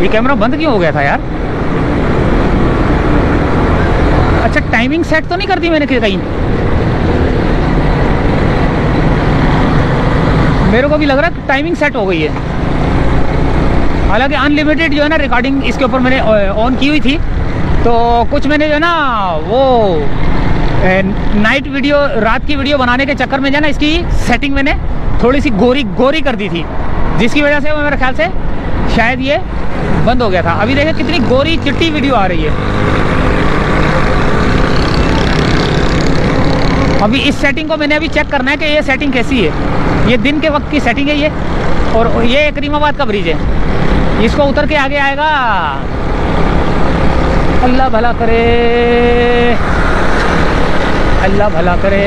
ये कैमरा बंद क्यों हो गया था यार? अच्छा, टाइमिंग सेट तो नहीं कर दी मैंने कहीं? मेरे को भी लग रहा है टाइमिंग सेट हो गई है। हालांकि अनलिमिटेड जो है ना रिकॉर्डिंग इसके ऊपर मैंने ऑन की हुई थी, तो कुछ मैंने जो है ना वो नाइट वीडियो, रात की वीडियो बनाने के चक्कर में जो है ना इसकी सेटिंग मैंने थोड़ी सी गोरी कर दी थी, जिसकी वजह से मेरे ख्याल से शायद ये बंद हो गया था। अभी देखिए कितनी गोरी चिट्टी वीडियो आ रही है। अभी इस सेटिंग को मैंने अभी चेक करना है कि ये सेटिंग कैसी है। ये दिन के वक्त की सेटिंग है ये, और ये करीमाबाद का ब्रिज है। इसको उतर के आगे आएगा, अल्लाह भला करे, अल्लाह भला करे।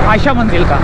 आयशा मंजिल का।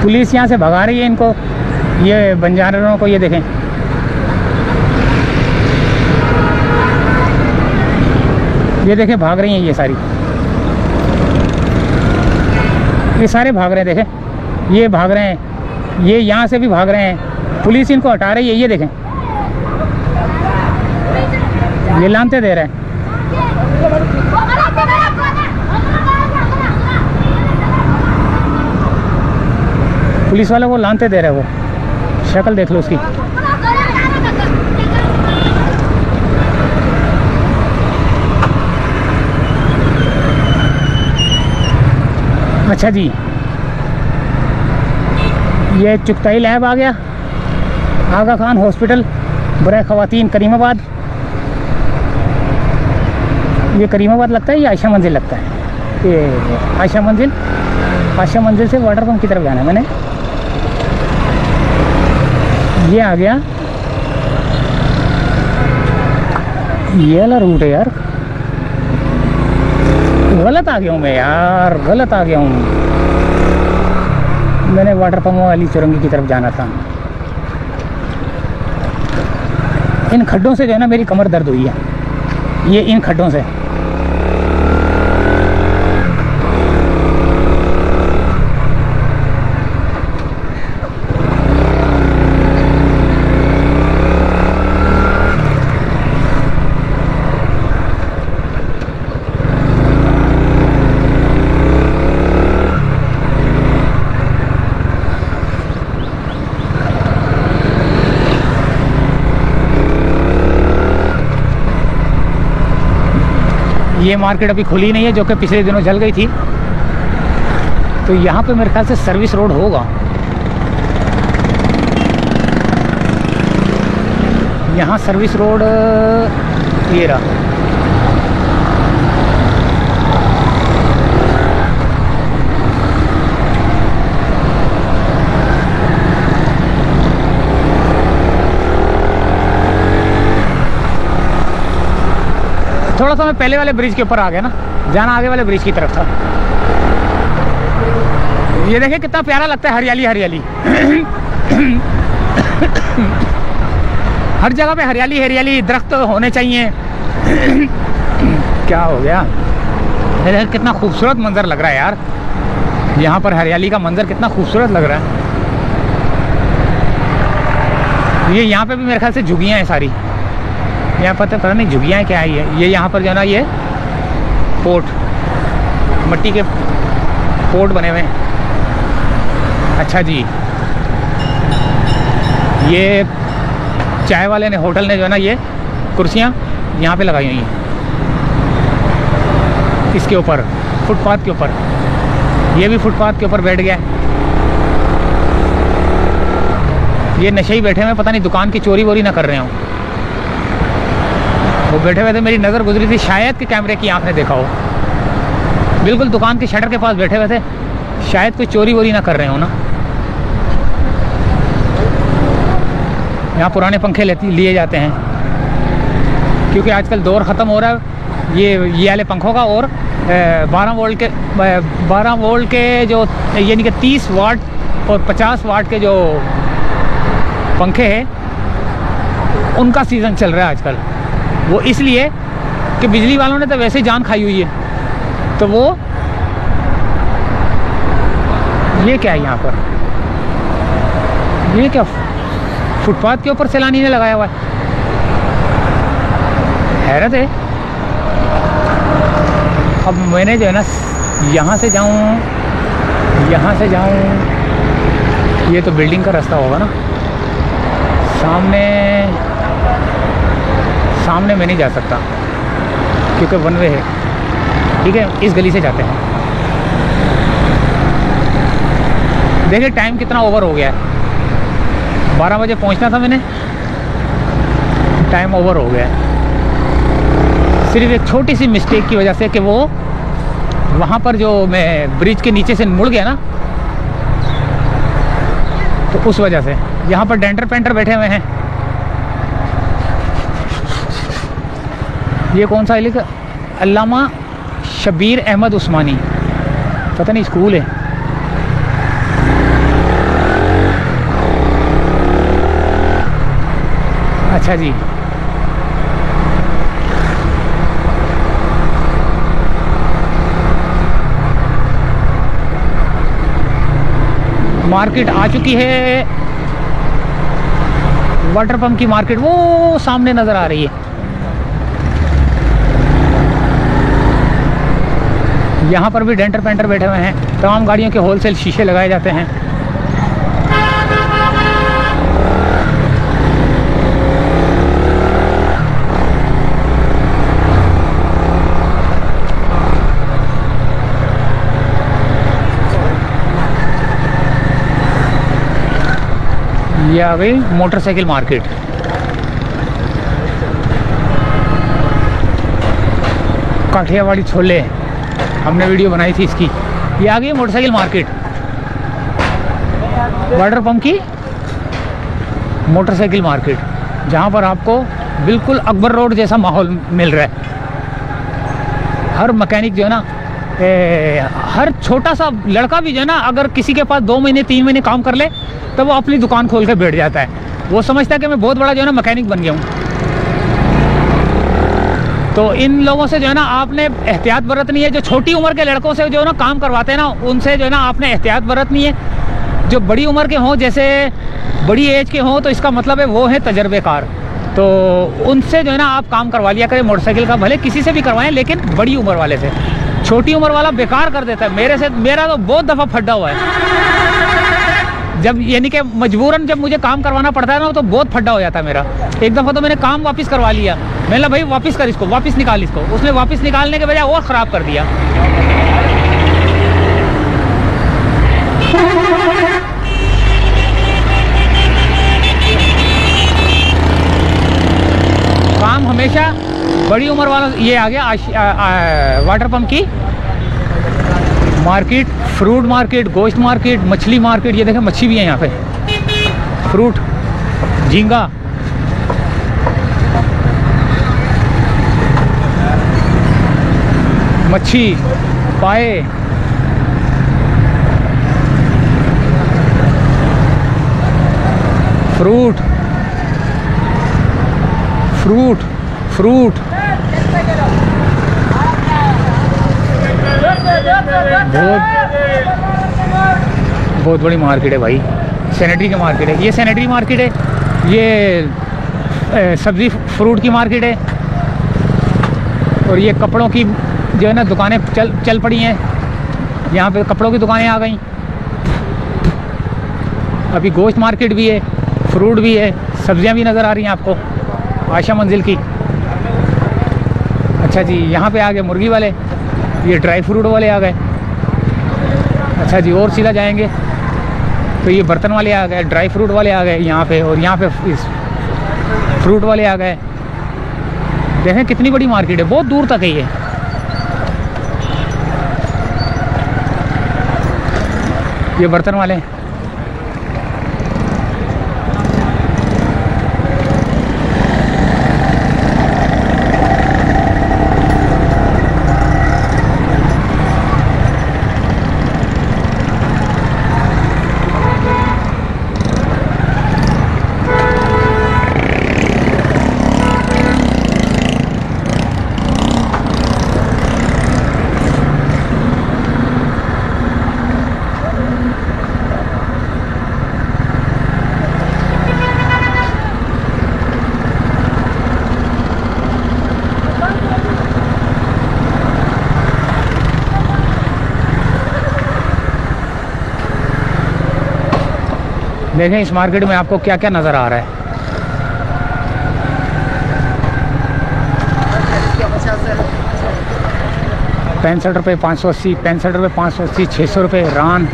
पुलिस यहाँ से भगा रही है इनको, ये बंजारों को। ये देखें, ये देखें भाग रही हैं ये सारी, ये सारे भाग रहे हैं। देखें ये भाग रहे हैं, ये यहाँ से भी भाग रहे हैं। पुलिस इनको हटा रही है। ये देखें, ये लानते दे रहे हैं। पुलिस वाले को लानते दे रहे हैं। वो शक्ल देख लो उसकी। अच्छा जी, ये चुगताई लैब आ गया, आगा खान हॉस्पिटल, बराए ख़वातीन, करीमाबाद। ये करीमाबाद लगता है, ये आयशा मंजिल लगता है। ये आयशा मंजिल, आयशा मंजिल से वाटर पंप की तरफ जाना है मैंने। ये आ गया, ये वाला रूट है यार। गलत आ गया हूँ मैं यार, गलत आ गया हूँ। मैंने वाटर पंप वाली चुरंगी की तरफ जाना था। इन खड्डों से जो है ना मेरी कमर दर्द हुई है, ये इन खड्डों से। ये मार्केट अभी खुली नहीं है, जो कि पिछले दिनों जल गई थी। तो यहाँ पे मेरे ख्याल से सर्विस रोड होगा। यहाँ सर्विस रोड ये रहा। थोड़ा सा मैं पहले वाले ब्रिज के ऊपर आ गया ना, जाना आगे वाले ब्रिज की तरफ था। ये देखिए कितना प्यारा लगता है, हरियाली हरियाली। हर जगह पे हरियाली हरियाली, दरख्त होने चाहिए। क्या हो गया? कितना खूबसूरत मंजर लग रहा है यार, यहाँ पर हरियाली का मंजर कितना खूबसूरत लग रहा है। ये यहाँ पे भी मेरे ख्याल से झुग्गियाँ हैं सारी। यहाँ पता नहीं झुग्गियाँ क्या है ये यहाँ पर जो है ना, ये पोर्ट, मिट्टी के पोर्ट बने हुए हैं। अच्छा जी, ये चाय वाले ने, होटल ने जो है ना, ये कुर्सियाँ यहाँ पे लगाई हुई हैं, इसके ऊपर फुटपाथ के ऊपर। ये भी फुटपाथ के ऊपर बैठ गया है। ये नशे ही बैठे हुए, पता नहीं दुकान की चोरी वोरी ना कर रहे हों। वो बैठे हुए थे, मेरी नज़र गुजरी थी, शायद कि कैमरे की आंख ने देखा हो। बिल्कुल दुकान के शटर के पास बैठे हुए थे, शायद कोई चोरी वोरी ना कर रहे हो ना। यहाँ पुराने पंखे लिए जाते हैं, क्योंकि आजकल दौर ख़त्म हो रहा है ये वाले पंखों का। और 12 वोल्ट के जो, यानी कि 30 वाट और 50 वाट के जो पंखे हैं, उनका सीज़न चल रहा है आजकल। वो इसलिए कि बिजली वालों ने तो वैसे ही जान खाई हुई है। तो वो ये क्या है यहाँ पर, ये क्या फुटपाथ के ऊपर सैलानी ने लगाया हुआ है? हैरत है। अब मैंने जो है ना, यहाँ से जाऊँ, ये तो बिल्डिंग का रास्ता होगा ना। सामने मैं नहीं जा सकता क्योंकि वन वे है। ठीक है, इस गली से जाते हैं। देखिए टाइम कितना ओवर हो गया है। 12 बजे पहुंचना था मैंने, टाइम ओवर हो गया है। सिर्फ एक छोटी सी मिस्टेक की वजह से, कि वो वहाँ पर जो मैं ब्रिज के नीचे से मुड़ गया ना, तो उस वजह से। यहाँ पर डेंटर पेंटर बैठे हुए हैं। ये कौन सा है लिखा? अल्लामा शबीर अहमद उस्मानी, पता नहीं स्कूल है। अच्छा जी, मार्केट आ चुकी है। वाटर पंप की मार्केट वो सामने नज़र आ रही है। यहाँ पर भी डेंटर पेंटर बैठे हुए हैं। तमाम गाड़ियों के होलसेल शीशे लगाए जाते हैं। ये आ गई मोटरसाइकिल मार्केट। काठियावाड़ी छोले, हमने वीडियो बनाई थी इसकी। ये आ गई मोटरसाइकिल मार्केट, वाटर पंप की मोटरसाइकिल मार्केट, जहाँ पर आपको बिल्कुल अकबर रोड जैसा माहौल मिल रहा है। हर मैकेनिक जो है ना, हर छोटा सा लड़का भी जो है ना, अगर किसी के पास 2 महीने 3 महीने काम कर ले, तो वो अपनी दुकान खोल के बैठ जाता है। वो समझता है कि मैं बहुत बड़ा जो है ना मैकेनिक बन गया हूँ। तो इन लोगों से जो है ना आपने एहतियात बरतनी है। जो छोटी उम्र के लड़कों से जो है ना काम करवाते हैं ना, उनसे जो है ना आपने एहतियात बरतनी है। जो बड़ी उम्र के हों, जैसे बड़ी एज के हों, तो इसका मतलब है वो है तजर्बेकार। तो उनसे जो है ना आप काम करवा लिया करें मोटरसाइकिल का, भले किसी से भी करवाएं, लेकिन बड़ी उम्र वाले से। छोटी उम्र वाला बेकार कर देता है। मेरा तो बहुत दफ़ा फड्डा हुआ है। जब यानी कि मजबूरन जब मुझे काम करवाना पड़ता है ना तो बहुत फड्डा हो जाता है मेरा। एक दफ़ा तो मैंने काम वापस करवा लिया, मैंने कहा भाई वापस कर इसको, वापस निकाल इसको। उसने वापस निकालने के बजाय और ख़राब कर दिया। काम हमेशा बड़ी उम्र वाला। ये आ गया वाटर पंप की मार्केट, फ्रूट मार्केट, गोश्त मार्केट, मछली मार्केट। ये देखें मच्छी भी है यहाँ पे, फ्रूट, झींगा, मच्छी, पाए, फ्रूट फ्रूट फ्रूट। बहुत बड़ी मार्केट है भाई, सैनिटरी की मार्केट है। ये सैनिटरी मार्केट है, ये सब्ज़ी फ्रूट की मार्केट है, और ये कपड़ों की जो है ना दुकानें चल पड़ी हैं। यहाँ पे कपड़ों की दुकानें आ गई। अभी गोश्त मार्केट भी है, फ्रूट भी है, सब्जियाँ भी नज़र आ रही हैं आपको आशा मंजिल की। अच्छा जी, यहाँ पे आ गए मुर्गी वाले, ये ड्राई फ्रूट वाले आ गए। अच्छा जी, और सीधा जाएंगे तो ये बर्तन वाले आ गए, ड्राई फ्रूट वाले आ गए यहाँ पे, और यहाँ पे फ्रूट वाले आ गए। देखें कितनी बड़ी मार्केट है, बहुत दूर तक है ये बर्तन वाले। देखें इस मार्केट में आपको क्या क्या नज़र आ रहा है। 65 रुपये 580, 65 रुपये 580, 600 रुपये रान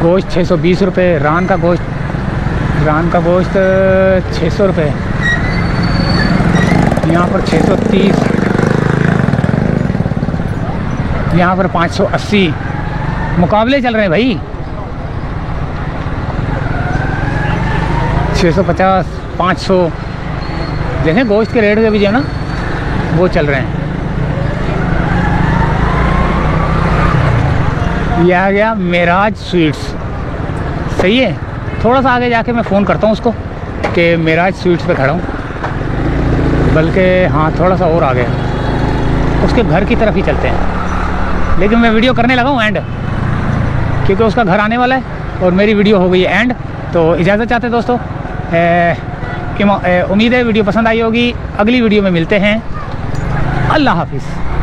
गोश्त, 620 रुपये रान का गोश्त 600 रुपये, यहाँ पर 630, यहाँ पर 580। मुकाबले चल रहे हैं भाई। 650, 500। देखें गोश्त के रेट के भी जो है ना वो चल रहे हैं। ये आ गया मेराज स्वीट्स, सही है। थोड़ा सा आगे जाके मैं फ़ोन करता हूँ उसको कि मेराज स्वीट्स पे खड़ा हूँ, बल्कि हाँ थोड़ा सा और आगे उसके घर की तरफ ही चलते हैं। लेकिन मैं वीडियो करने लगा हूँ एंड, क्योंकि उसका घर आने वाला है और मेरी वीडियो हो गई है एंड। तो इजाज़त चाहते हैं दोस्तों। उम्मीद है वीडियो पसंद आई होगी। अगली वीडियो में मिलते हैं। अल्लाह हाफिज़।